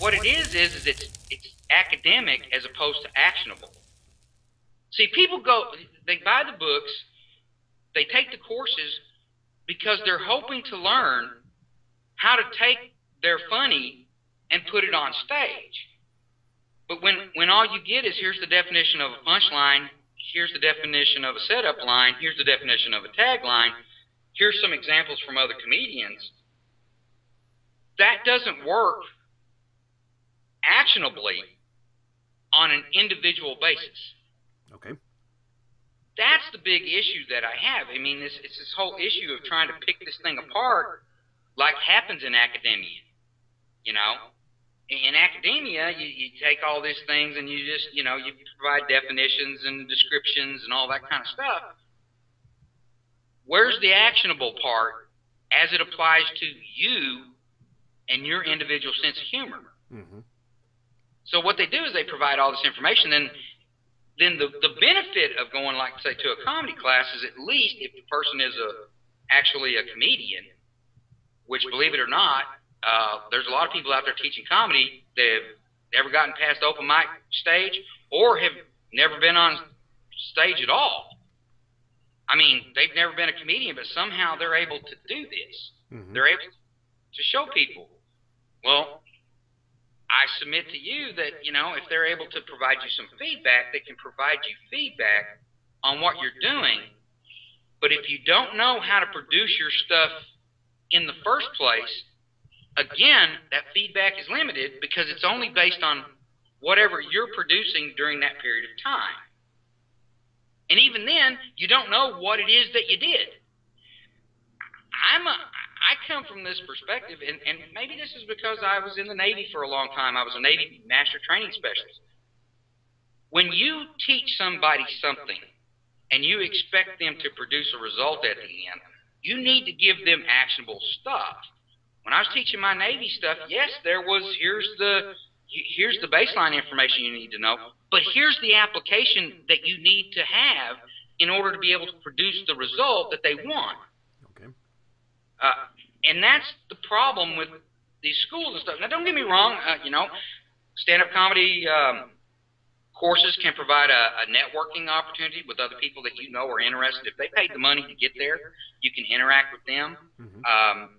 what it is it's academic as opposed to actionable. See, people they buy the books, they take the courses because they're hoping to learn how to take their funny and put it on stage. But when all you get is here's the definition of a punchline, here's the definition of a setup line, here's the definition of a tagline, here's some examples from other comedians, that doesn't work actionably on an individual basis. Okay. That's the big issue that I have. I mean, it's this whole issue of trying to pick this thing apart like happens in academia, you know? In academia, you take all these things and you just, you know, you provide definitions and descriptions and all that kind of stuff. Where's the actionable part as it applies to you and your individual sense of humor? Mm-hmm. So what they do is they provide all this information, then the benefit of going, like, say, to a comedy class is at least if the person is actually a comedian, which, believe it or not, there's a lot of people out there teaching comedy that have never gotten past the open mic stage or have never been on stage at all. I mean, they've never been a comedian, but somehow they're able to do this. Mm-hmm. They're able to show people. Well, I submit to you that, you know, if they're able to provide you some feedback, they can provide you feedback on what you're doing. But if you don't know how to produce your stuff in the first place, again, that feedback is limited because it's only based on whatever you're producing during that period of time. And even then, you don't know what it is that you did. I come from this perspective, and maybe this is because I was in the Navy for a long time. I was a Navy Master Training Specialist. When you teach somebody something and you expect them to produce a result at the end, you need to give them actionable stuff. When I was teaching my Navy stuff, yes, there was, here's the baseline information you need to know, but here's the application that you need to have in order to be able to produce the result that they want. Okay. And that's the problem with these schools and stuff. Now, don't get me wrong, you know, stand-up comedy courses can provide a networking opportunity with other people that you know are interested. If they paid the money to get there, you can interact with them. Mm-hmm.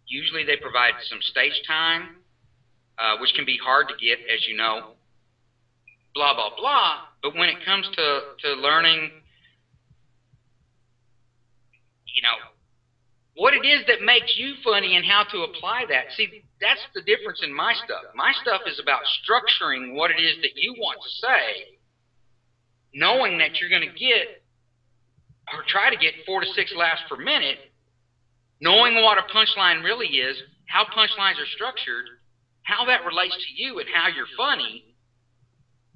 Usually they provide some stage time, which can be hard to get, as you know, blah, blah, blah. But when it comes to learning, you know, what it is that makes you funny and how to apply that, see, that's the difference in my stuff. My stuff is about structuring what it is that you want to say, knowing that you're going to get, or try to get, 4 to 6 laughs per minute, knowing what a punchline really is, how punchlines are structured, how that relates to you and how you're funny.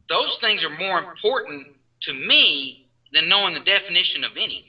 Those things are more important to me than knowing the definition of anything.